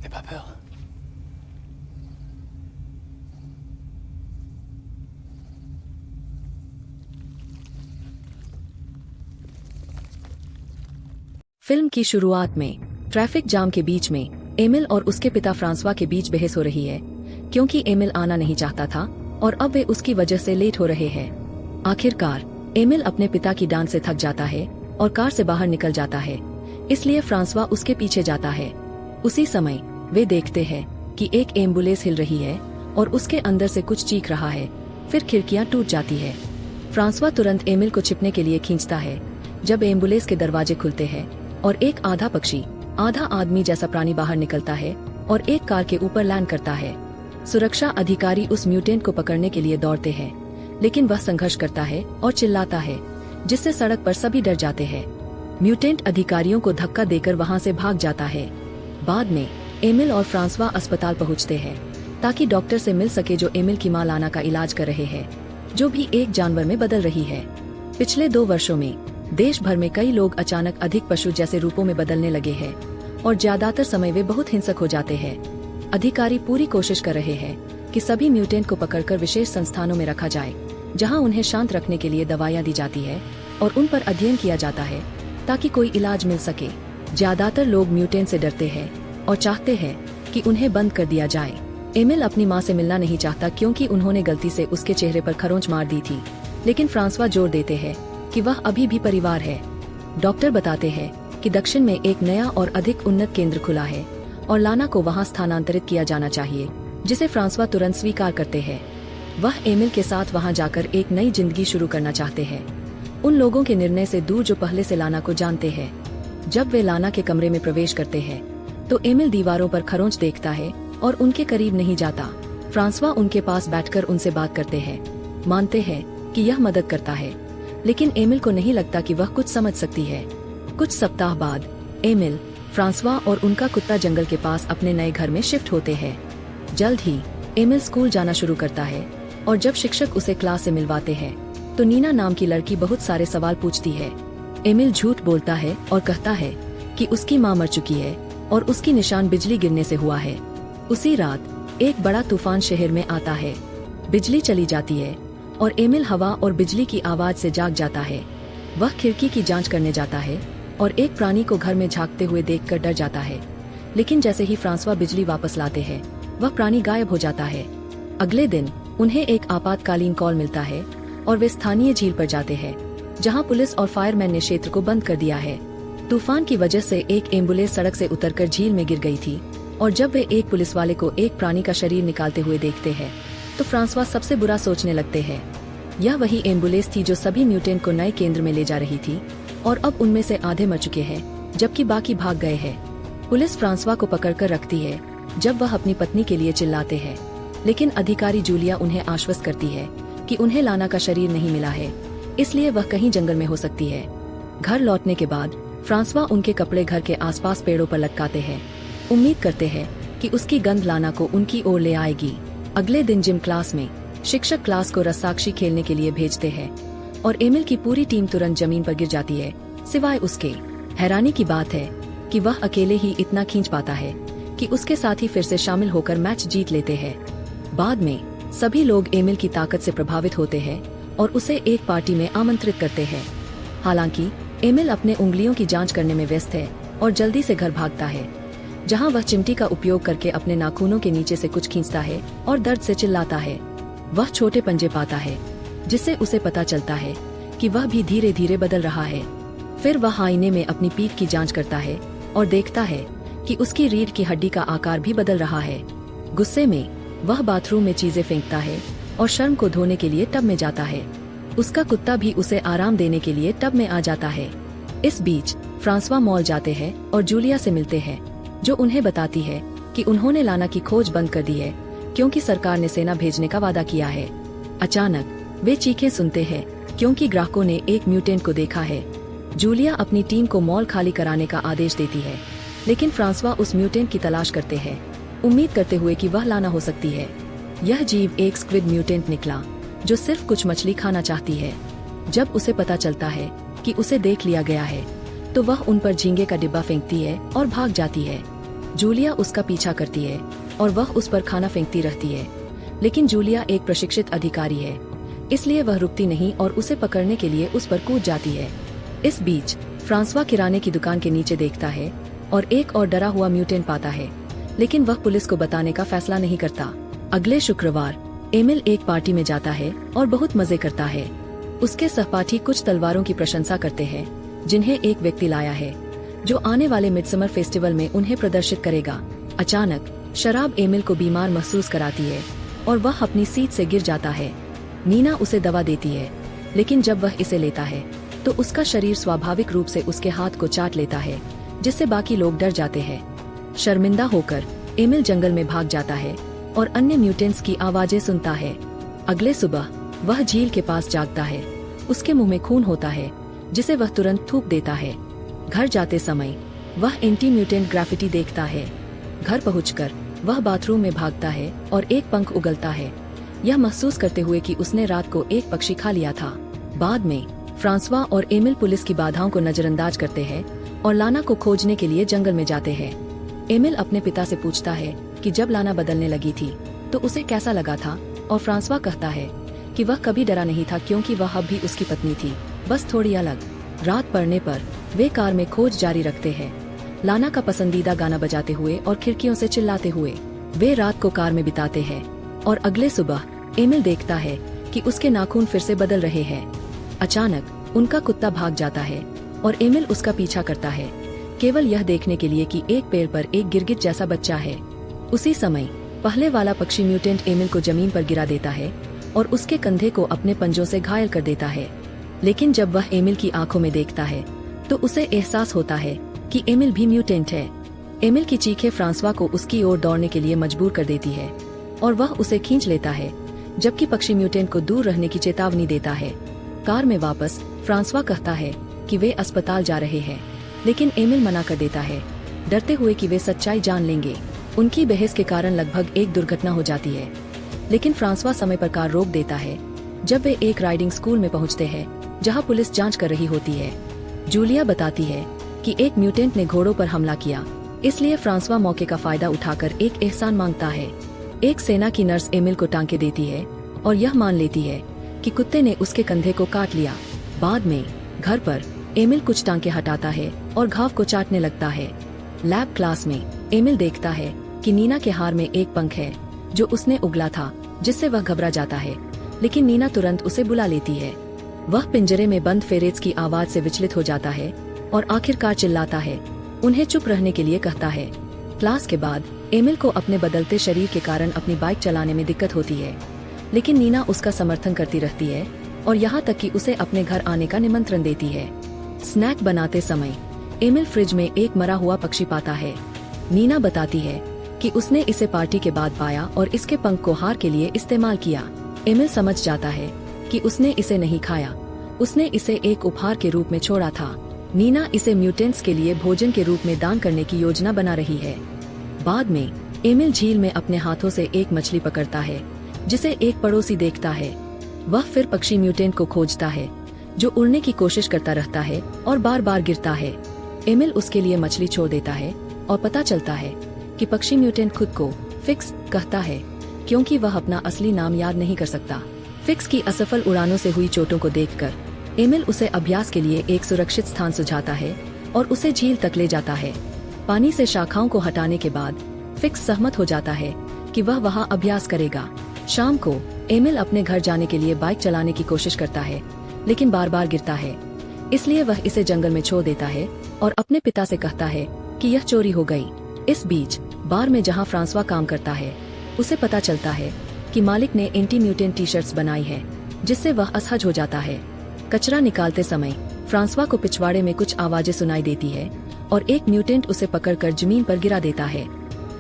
N'aie pas peur. Film की शुरुआत में ट्रैफिक जाम के बीच में एमिल और उसके पिता फ्रांसवा के बीच बहस हो रही है, क्योंकि एमिल आना नहीं चाहता था और अब वे उसकी वजह से लेट हो रहे हैं। आखिरकार एमिल अपने पिता की डांट से थक जाता है और कार से बाहर निकल जाता है, इसलिए फ्रांसवा उसके पीछे जाता है। उसी समय वे देखते हैं कि एक एम्बुलेंस हिल रही है और उसके अंदर से कुछ चीख रहा है। फिर खिड़कियां टूट जाती है। फ्रांसवा तुरंत एमिल को छिपने के लिए खींचता है। जब एम्बुलेंस के दरवाजे खुलते हैं और एक आधा पक्षी आधा आदमी जैसा प्राणी बाहर निकलता है और एक कार के ऊपर लैंड करता है। सुरक्षा अधिकारी उस म्यूटेंट को पकड़ने के लिए दौड़ते हैं, लेकिन वह संघर्ष करता है और चिल्लाता है, जिससे सड़क पर सभी डर जाते हैं। म्यूटेंट अधिकारियों को धक्का देकर वहां से भाग जाता है। बाद में एमिल और फ्रांसवा अस्पताल पहुंचते हैं ताकि डॉक्टर से मिल सके जो एमिल की मां लाना का इलाज कर रहे हैं, जो भी एक जानवर में बदल रही है। पिछले 2 वर्षों में देश भर में कई लोग अचानक अधिक पशु जैसे रूपों में बदलने लगे हैं और ज्यादातर समय वे बहुत हिंसक हो जाते हैं। अधिकारी पूरी कोशिश कर रहे हैं कि सभी म्यूटेंट को पकड़कर विशेष संस्थानों में रखा जाए, जहां उन्हें शांत रखने के लिए दवाइयां दी जाती है और उन पर अध्ययन किया जाता है ताकि कोई इलाज मिल सके। ज्यादातर लोग म्यूटेंट से डरते हैं और चाहते हैं कि उन्हें बंद कर दिया जाए। एमिल अपनी मां से मिलना नहीं चाहता क्योंकि उन्होंने गलती से उसके चेहरे पर खरोंच मार दी थी, लेकिन फ्रांसवा जोर देते हैं कि वह अभी भी परिवार है। डॉक्टर बताते हैं कि दक्षिण में एक नया और अधिक उन्नत केंद्र खुला है और लाना को वहां स्थानांतरित किया जाना चाहिए, जिसे फ्रांसवा तुरंत स्वीकार करते हैं। वह एमिल के साथ वहां जाकर एक नई जिंदगी शुरू करना चाहते हैं, उन लोगों के निर्णय से दूर जो पहले से लाना को जानते हैं। जब वे लाना के कमरे में प्रवेश करते हैं तो एमिल दीवारों पर खरोंच देखता है और उनके करीब नहीं जाता। फ्रांसवा उनके पास बैठकर उनसे बात करते हैं, मानते हैं कि यह मदद करता है, लेकिन एमिल को नहीं लगता कि वह कुछ समझ सकती है। कुछ सप्ताह बाद एमिल, फ्रांसवा और उनका कुत्ता जंगल के पास अपने नए घर में शिफ्ट होते हैं। जल्द ही एमिल स्कूल जाना शुरू करता है और जब शिक्षक उसे क्लास से मिलवाते हैं तो नीना नाम की लड़की बहुत सारे सवाल पूछती है। एमिल झूठ बोलता है और कहता है कि उसकी मां मर चुकी है और उसकी निशान बिजली गिरने से हुआ है। उसी रात एक बड़ा तूफान शहर में आता है। बिजली चली जाती है और एमिल हवा और बिजली की आवाज से जाग जाता है। वह खिड़की की जांच करने जाता है और एक प्राणी को घर में झांकते हुए देखकर डर जाता है, लेकिन जैसे ही फ्रांसवा बिजली वापस लाते हैं वह प्राणी गायब हो जाता है। अगले दिन उन्हें एक आपातकालीन कॉल मिलता है और वे स्थानीय झील पर जाते हैं, जहां पुलिस और फायरमैन ने क्षेत्र को बंद कर दिया है। तूफान की वजह से एक एम्बुलेंस सड़क से उतरकर झील में गिर गई थी और जब वे एक पुलिस वाले को एक प्राणी का शरीर निकालते हुए देखते हैं तो फ्रांसवा सबसे बुरा सोचने लगते हैं। यह वही एम्बुलेंस थी जो सभी म्यूटेंट को नए केंद्र में ले जा रही थी और अब उनमें से आधे मर चुके हैं जबकि बाकी भाग गए हैं। पुलिस फ्रांसवा को पकड़कर रखती है जब वह अपनी पत्नी के लिए चिल्लाते हैं, लेकिन अधिकारी जूलिया उन्हें आश्वस्त करती है कि उन्हें लाना का शरीर नहीं मिला है, इसलिए वह कहीं जंगल में हो सकती है। घर लौटने के बाद फ्रांसवा उनके कपड़े घर के आसपास पेड़ों पर लटकाते हैं, उम्मीद करते हैं कि उसकी गंध लाना को उनकी ओर ले आएगी। अगले दिन जिम क्लास में शिक्षक क्लास को रस्साकशी खेलने के लिए भेजते हैं और एमिल की पूरी टीम तुरंत जमीन पर गिर जाती है, सिवाय उसके। हैरानी की बात है कि वह अकेले ही इतना खींच पाता है कि उसके साथी फिर से शामिल होकर मैच जीत लेते हैं। बाद में सभी लोग एमिल की ताकत से प्रभावित होते हैं और उसे एक पार्टी में आमंत्रित करते हैं। हालांकि एमिल अपने उंगलियों की जांच करने में व्यस्त है और जल्दी से घर भागता है, जहां वह चिमटी का उपयोग करके अपने नाखूनों के नीचे से कुछ खींचता है और दर्द से चिल्लाता है। वह छोटे पंजे पाता है, जिससे उसे पता चलता है कि वह भी धीरे धीरे बदल रहा है। फिर वह आईने में अपनी पीठ की जांच करता है और देखता है कि उसकी रीढ़ की हड्डी का आकार भी बदल रहा है। गुस्से में वह बाथरूम में चीजें फेंकता है और शर्म को धोने के लिए टब में जाता है। उसका कुत्ता भी उसे आराम देने के लिए टब में आ जाता है। इस बीच फ्रांसवा मॉल जाते हैं और जूलिया से मिलते हैं, जो उन्हें बताती है कि उन्होंने लाना की खोज बंद कर दी है क्योंकि सरकार ने सेना भेजने का वादा किया है। अचानक वे चीखें सुनते हैं क्योंकि ग्राहकों ने एक म्यूटेंट को देखा है। जूलिया अपनी टीम को मॉल खाली कराने का आदेश देती है, लेकिन फ्रांसवा उस म्यूटेंट की तलाश करते हैं, उम्मीद करते हुए कि वह लाना हो सकती है। यह जीव एक स्क्विड म्यूटेंट निकला जो सिर्फ कुछ मछली खाना चाहती है। जब उसे पता चलता है कि उसे देख लिया गया है तो वह उन पर झींगे का डिब्बा फेंकती है और भाग जाती है। जूलिया उसका पीछा करती है और वह उस पर खाना फेंकती रहती है, लेकिन जूलिया एक प्रशिक्षित अधिकारी है, इसलिए वह रुकती नहीं और उसे पकड़ने के लिए उस पर कूद जाती है। इस बीच फ्रांसवा किराने की दुकान के नीचे देखता है और एक और डरा हुआ म्यूटेंट पाता है, लेकिन वह पुलिस को बताने का फैसला नहीं करता। अगले शुक्रवार एमिल एक पार्टी में जाता है और बहुत मजे करता है। उसके सहपाठी कुछ तलवारों की प्रशंसा करते हैं जिन्हें एक व्यक्ति लाया है, जो आने वाले मिडसमर फेस्टिवल में उन्हें प्रदर्शित करेगा। अचानक शराब एमिल को बीमार महसूस कराती है और वह अपनी सीट से गिर जाता है। नीना उसे दवा देती है, लेकिन जब वह इसे लेता है तो उसका शरीर स्वाभाविक रूप से उसके हाथ को चाट लेता है, जिससे बाकी लोग डर जाते हैं। शर्मिंदा होकर एमिल जंगल में भाग जाता है और अन्य म्यूटेंट्स की आवाजें सुनता है। अगले सुबह वह झील के पास जागता है। उसके मुंह में खून होता है, जिसे वह तुरंत थूक देता है। घर जाते समय वह एंटी म्यूटेंट ग्राफिटी देखता है। घर पहुंचकर वह बाथरूम में भागता है और एक पंख उगलता है, यह महसूस करते हुए कि उसने रात को एक पक्षी खा लिया था। बाद में फ्रांसवा और एमिल पुलिस की बाधाओं को नजरअंदाज करते हैं और लाना को खोजने के लिए जंगल में जाते हैं। एमिल अपने पिता से पूछता है कि जब लाना बदलने लगी थी तो उसे कैसा लगा था, और फ्रांसवा कहता है कि वह कभी डरा नहीं था क्योंकि वह अब भी उसकी पत्नी थी, बस थोड़ी अलग। रात पड़ने पर वे कार में खोज जारी रखते हैं, लाना का पसंदीदा गाना बजाते हुए और खिड़कियों से चिल्लाते हुए। वे रात को कार में बिताते हैं और अगले सुबह एमिल देखता है कि उसके नाखून फिर से बदल रहे हैं। अचानक उनका कुत्ता भाग जाता है और एमिल उसका पीछा करता है, केवल यह देखने के लिए कि एक पेड़ पर एक गिरगिट जैसा बच्चा है। उसी समय पहले वाला पक्षी म्यूटेंट एमिल को जमीन पर गिरा देता है और उसके कंधे को अपने पंजों से घायल कर देता है। लेकिन जब वह एमिल की आंखों में देखता है तो उसे एहसास होता है कि एमिल भी म्यूटेंट है। एमिल की चीखें फ्रांसवा को उसकी ओर दौड़ने के लिए मजबूर कर देती है और वह उसे खींच लेता है, जबकि पक्षी म्यूटेंट को दूर रहने की चेतावनी देता है। कार में वापस फ्रांसवा कहता है कि वे अस्पताल जा रहे हैं, लेकिन एमिल मना कर देता है, डरते हुए कि वे सच्चाई जान लेंगे। उनकी बहस के कारण लगभग एक दुर्घटना हो जाती है, लेकिन फ्रांसवा समय पर कार रोक देता है। जब वे एक राइडिंग स्कूल में पहुंचते हैं जहां पुलिस जांच कर रही होती है, जूलिया बताती है कि एक म्यूटेंट ने घोड़ों पर हमला किया, इसलिए फ्रांसवा मौके का फायदा उठाकर एक एहसान मांगता है। एक सेना की नर्स एमिल को टांके देती है और यह मान लेती है कि कुत्ते ने उसके कंधे को काट लिया। बाद में घर पर एमिल कुछ टांके हटाता है और घाव को चाटने लगता है। लैब क्लास में एमिल देखता है कि नीना के हार में एक पंख है जो उसने उगला था, जिससे वह घबरा जाता है, लेकिन नीना तुरंत उसे बुला लेती है। वह पिंजरे में बंद फेरेट्स की आवाज से विचलित हो जाता है और आखिरकार चिल्लाता है, उन्हें चुप रहने के लिए कहता है। क्लास के बाद एमिल को अपने बदलते शरीर के कारण अपनी बाइक चलाने में दिक्कत होती है, लेकिन नीना उसका समर्थन करती रहती है और यहाँ तक कि उसे अपने घर आने का निमंत्रण देती है। स्नैक बनाते समय एमिल फ्रिज में एक मरा हुआ पक्षी पाता है। नीना बताती है कि उसने इसे पार्टी के बाद पाया और इसके पंख को हार के लिए इस्तेमाल किया। एमिल समझ जाता है कि उसने इसे नहीं खाया, उसने इसे एक उपहार के रूप में छोड़ा था। नीना इसे म्यूटेंट्स के लिए भोजन के रूप में दान करने की योजना बना रही है। बाद में एमिल झील में अपने हाथों से एक मछली पकड़ता है, जिसे एक पड़ोसी देखता है। वह फिर पक्षी म्यूटेंट को खोजता है, जो उड़ने की कोशिश करता रहता है और बार बार गिरता है। एमिल उसके लिए मछली छोड़ देता है और पता चलता है कि पक्षी म्यूटेंट खुद को फिक्स कहता है, क्योंकि वह अपना असली नाम याद नहीं कर सकता। फिक्स की असफल उड़ानों से हुई चोटों को देखकर एमिल उसे अभ्यास के लिए एक सुरक्षित स्थान सुझाता है और उसे झील तक ले जाता है। पानी से शाखाओं को हटाने के बाद फिक्स सहमत हो जाता है कि वह वहां अभ्यास करेगा। शाम को एमिल अपने घर जाने के लिए बाइक चलाने की कोशिश करता है, लेकिन बार बार गिरता है, इसलिए वह इसे जंगल में छोड़ देता है और अपने पिता से कहता है कि यह चोरी हो गई। इस बीच बार में जहां फ्रांसवा काम करता है, उसे पता चलता है कि मालिक ने एंटी म्यूटेंट टी शर्ट्स बनाई है, जिससे वह असहज हो जाता है। कचरा निकालते समय फ्रांसवा को पिछवाड़े में कुछ आवाजें सुनाई देती है और एक म्यूटेंट उसे पकड़कर जमीन पर गिरा देता है।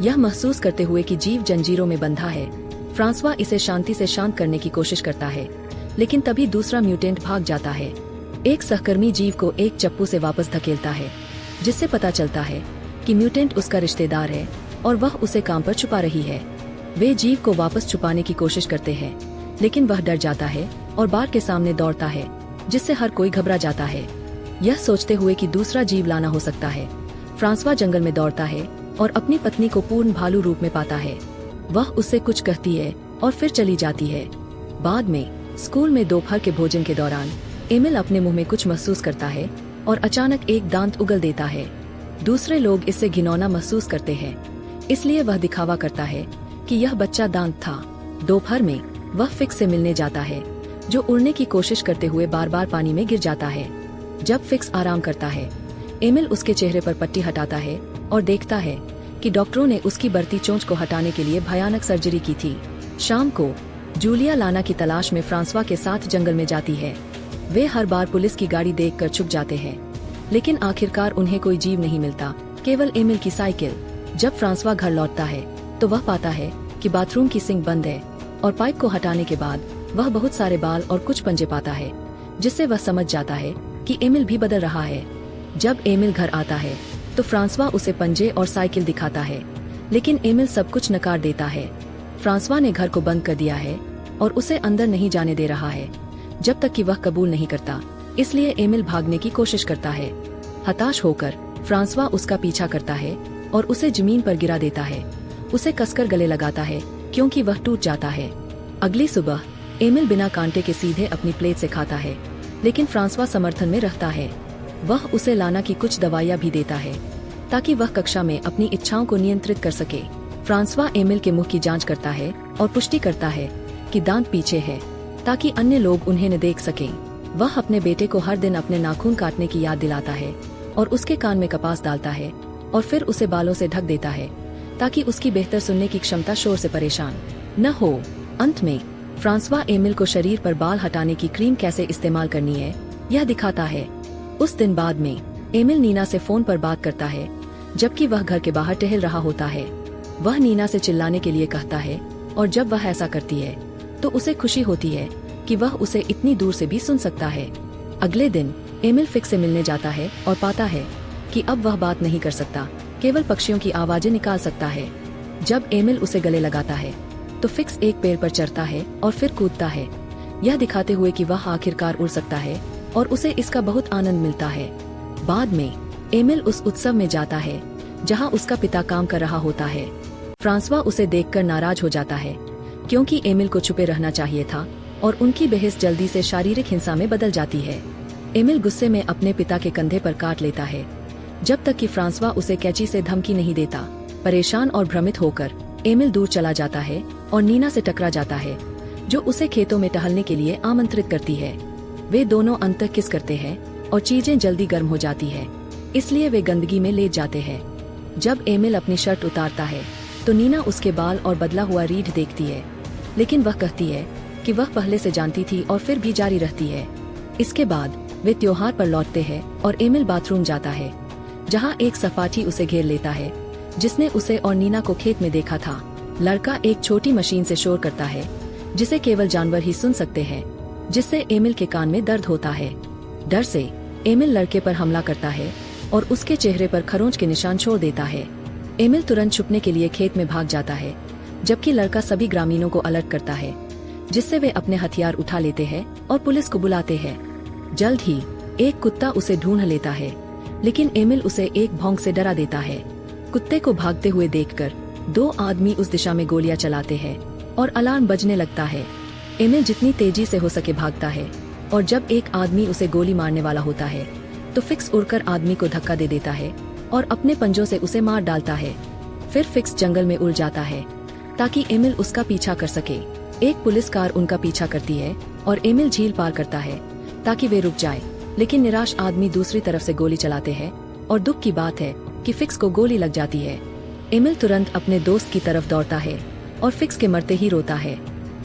यह महसूस करते हुए कि जीव जंजीरों में बंधा है, फ्रांसवा इसे शांति से शांत करने की कोशिश करता है, लेकिन तभी दूसरा म्यूटेंट भाग जाता है। एक सहकर्मी जीव को एक चप्पू से वापस धकेलता है, जिससे पता चलता है कि म्यूटेंट उसका रिश्तेदार है और वह उसे काम पर छुपा रही है। वे जीव को वापस छुपाने की कोशिश करते हैं, लेकिन वह डर जाता है और बार के सामने दौड़ता है, जिससे हर कोई घबरा जाता है। यह सोचते हुए कि दूसरा जीव लाना हो सकता है, फ्रांसवा जंगल में दौड़ता है और अपनी पत्नी को पूर्ण भालू रूप में पाता है। वह उससे कुछ कहती है और फिर चली जाती है। बाद में स्कूल में दोपहर के भोजन के दौरान एमिल अपने मुंह में कुछ महसूस करता है और अचानक एक दांत उगल देता है। दूसरे लोग इससे घिनौना महसूस करते हैं, इसलिए वह दिखावा करता है कि यह बच्चा दांत था। दोपहर में वह फिक्स से मिलने जाता है, जो उड़ने की कोशिश करते हुए बार बार पानी में गिर जाता है। जब फिक्स आराम करता है, एमिल उसके चेहरे पर पट्टी हटाता है और देखता है कि डॉक्टरों ने उसकी बढ़ती चोंच को हटाने के लिए भयानक सर्जरी की थी। शाम को जूलिया लाना की तलाश में फ्रांसवा के साथ जंगल में जाती है। वे हर बार पुलिस की गाड़ी देखकर छुप जाते हैं, लेकिन आखिरकार उन्हें कोई जीव नहीं मिलता, केवल एमिल की साइकिल। जब फ्रांसवा घर लौटता है तो वह पाता है कि बाथरूम की सिंक बंद है और पाइप को हटाने के बाद वह बहुत सारे बाल और कुछ पंजे पाता है, जिससे वह समझ जाता है कि एमिल भी बदल रहा है। जब एमिल घर आता है तो फ्रांसवा उसे पंजे और साइकिल दिखाता है, लेकिन एमिल सब कुछ नकार देता है। फ्रांसवा ने घर को बंद कर दिया है और उसे अंदर नहीं जाने दे रहा है जब तक कि वह कबूल नहीं करता, इसलिए एमिल भागने की कोशिश करता है। हताश होकर फ्रांसवा उसका पीछा करता है और उसे जमीन पर गिरा देता है। उसे कसकर गले लगाता है क्योंकि वह टूट जाता है। अगली सुबह एमिल बिना कांटे के सीधे अपनी प्लेट से खाता है, लेकिन फ्रांसवा समर्थन में रहता है। वह उसे लाना की कुछ दवाइयाँ भी देता है ताकि वह कक्षा में अपनी इच्छाओं को नियंत्रित कर सके। फ्रांसवा एमिल के मुंह की जांच करता है और पुष्टि करता है कि दांत पीछे है, ताकि अन्य लोग उन्हें न देख सकें। वह अपने बेटे को हर दिन अपने नाखून काटने की याद दिलाता है और उसके कान में कपास डालता है और फिर उसे बालों से ढक देता है ताकि उसकी बेहतर सुनने की क्षमता शोर से परेशान न हो। अंत में फ्रांसवा एमिल को शरीर पर बाल हटाने की क्रीम कैसे इस्तेमाल करनी है यह दिखाता है। उस दिन बाद में एमिल नीना से फोन पर बात करता है, जबकि वह घर के बाहर टहल रहा होता है। वह नीना से चिल्लाने के लिए कहता है और जब वह ऐसा करती है तो उसे खुशी होती है कि वह उसे इतनी दूर से भी सुन सकता है। अगले दिन एमिल फिक्स से मिलने जाता है और पाता है कि अब वह बात नहीं कर सकता, केवल पक्षियों की आवाजें निकाल सकता है। जब एमिल उसे गले लगाता है तो फिक्स एक पेड़ पर चढ़ता है और फिर कूदता है, यह दिखाते हुए कि वह आखिरकार उड़ सकता है और उसे इसका बहुत आनंद मिलता है। बाद में एमिल उस उत्सव में जाता है जहां उसका पिता काम कर रहा होता है। फ्रांसवा उसे देखकर नाराज हो जाता है क्योंकि एमिल को छुपे रहना चाहिए था और उनकी बहस जल्दी से शारीरिक हिंसा में बदल जाती है। एमिल गुस्से में अपने पिता के कंधे पर काट लेता है जब तक कि फ्रांसवा उसे कैंची से धमकी नहीं देता। परेशान और भ्रमित होकर एमिल दूर चला जाता है और नीना से टकरा जाता है, जो उसे खेतों में टहलने के लिए आमंत्रित करती है। वे दोनों अंततः किस करते हैं और चीजें जल्दी गर्म हो जाती है, इसलिए वे गंदगी में लेट जाते हैं। जब एमिल अपनी शर्ट उतारता है तो नीना उसके बाल और बदला हुआ रीढ़ देखती है, लेकिन वह कहती है कि वह पहले से जानती थी और फिर भी जारी रहती है। इसके बाद वे त्योहार पर लौटते हैं और एमिल बाथरूम जाता है, जहां एक सहपाठी उसे घेर लेता है जिसने उसे और नीना को खेत में देखा था। लड़का एक छोटी मशीन से शोर करता है जिसे केवल जानवर ही सुन सकते हैं, जिससे एमिल के कान में दर्द होता है। डर से एमिल लड़के पर हमला करता है और उसके चेहरे पर खरोंच के निशान छोड़ देता है। एमिल तुरंत छुपने के लिए खेत में भाग जाता है, जबकि लड़का सभी ग्रामीणों को अलर्ट करता है, जिससे वे अपने हथियार उठा लेते हैं और पुलिस को बुलाते हैं। जल्द ही एक कुत्ता उसे ढूंढ लेता है, लेकिन एमिल उसे एक भौंक से डरा देता है। कुत्ते को भागते हुए देखकर दो आदमी उस दिशा में गोलियां चलाते हैं और अलार्म बजने लगता है। एमिल जितनी तेजी से हो सके भागता है और जब एक आदमी उसे गोली मारने वाला होता है तो फिक्स उड़कर आदमी को धक्का दे देता है और अपने पंजों से उसे मार डालता है। फिर फिक्स जंगल में उड़ जाता है ताकि एमिल उसका पीछा कर सके। एक पुलिस कार उनका पीछा करती है और एमिल झील पार करता है ताकि वे रुक जाए, लेकिन निराश आदमी दूसरी तरफ से गोली चलाते हैं और दुख की बात है कि फिक्स को गोली लग जाती है। एमिल तुरंत अपने दोस्त की तरफ दौड़ता है और फिक्स के मरते ही रोता है।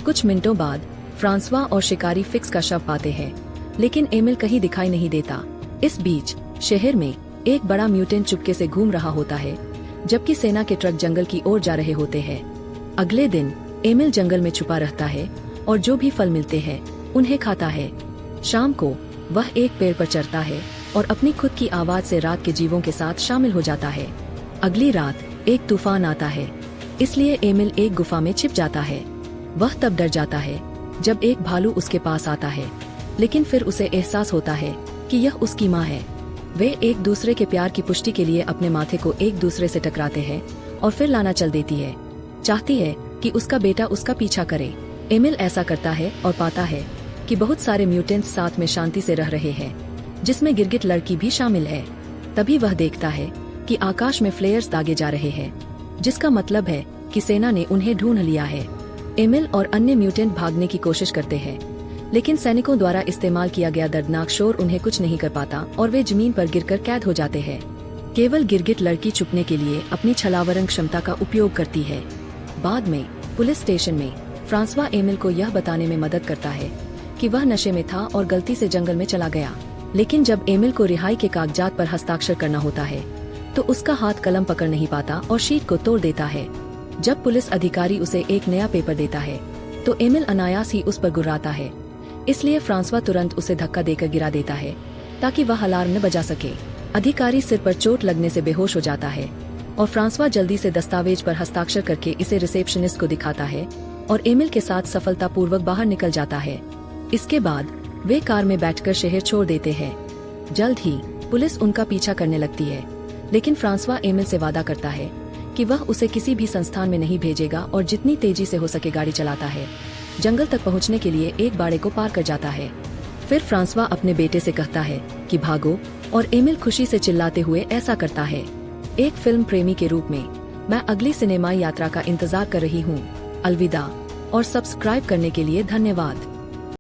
कुछ मिनटों बाद फ्रांसवा और शिकारी फिक्स का शव पाते हैं, लेकिन एमिल कहीं दिखाई नहीं देता। इस बीच शहर में एक बड़ा म्यूटेंट चुपके से घूम रहा होता है, जबकि सेना के ट्रक जंगल की ओर जा रहे होते हैं। अगले दिन एमिल जंगल में छुपा रहता है और जो भी फल मिलते हैं उन्हें खाता है। शाम को वह एक पेड़ पर चढ़ता है और अपनी खुद की आवाज से रात के जीवों के साथ शामिल हो जाता है। अगली रात एक तूफान आता है, इसलिए एमिल एक गुफा में छिप जाता है। वह तब डर जाता है जब एक भालू उसके पास आता है, लेकिन फिर उसे एहसास होता है कि यह उसकी माँ है। वे एक दूसरे के प्यार की पुष्टि के लिए अपने माथे को एक दूसरे से टकराते हैं और फिर लाना चल देती है। चाहती है कि उसका बेटा उसका पीछा करे। एमिल ऐसा करता है और पाता है कि बहुत सारे म्यूटेंट्स साथ में शांति से रह रहे हैं, जिसमें गिरगिट लड़की भी शामिल है। तभी वह देखता है कि आकाश में फ्लेयर्स दागे जा रहे हैं, जिसका मतलब है कि सेना ने उन्हें ढूंढ लिया है। एमिल और अन्य म्यूटेंट भागने की कोशिश करते हैं, लेकिन सैनिकों द्वारा इस्तेमाल किया गया दर्दनाक शोर उन्हें कुछ नहीं कर पाता और वे जमीन पर गिरकर कैद हो जाते हैं। केवल गिरगिट लड़की छुपने के लिए अपनी छलावरन क्षमता का उपयोग करती है। बाद में पुलिस स्टेशन में फ्रांसवा एमिल को यह बताने में मदद करता है कि वह नशे में था और गलती से जंगल में चला गया। लेकिन जब एमिल को रिहाई के कागजात पर हस्ताक्षर करना होता है तो उसका हाथ कलम पकड़ नहीं पाता और शीट को तोड़ देता है। जब पुलिस अधिकारी उसे एक नया पेपर देता है तो एमिल अनायास ही उस पर गुर्राता है, इसलिए फ्रांसवा तुरंत उसे धक्का देकर गिरा देता है ताकि वह अलार्म न बजा सके। अधिकारी सिर पर चोट लगने से बेहोश हो जाता है और फ्रांसवा जल्दी से दस्तावेज पर हस्ताक्षर करके इसे रिसेप्शनिस्ट को दिखाता है और एमिल के साथ सफलतापूर्वक बाहर निकल जाता है। इसके बाद वे कार में बैठकर शहर छोड़ देते हैं। जल्द ही पुलिस उनका पीछा करने लगती है, लेकिन फ्रांसवा एमिल से वादा करता है कि वह उसे किसी भी संस्थान में नहीं भेजेगा और जितनी तेजी से हो सके गाड़ी चलाता है। जंगल तक पहुंचने के लिए एक बाड़े को पार कर जाता है। फिर फ्रांसवा अपने बेटे से कहता है कि भागो, और एमिल खुशी से चिल्लाते हुए ऐसा करता है। एक फिल्म प्रेमी के रूप में मैं अगली सिनेमा यात्रा का इंतजार कर रही हूँ। अलविदा और सब्सक्राइब करने के लिए धन्यवाद।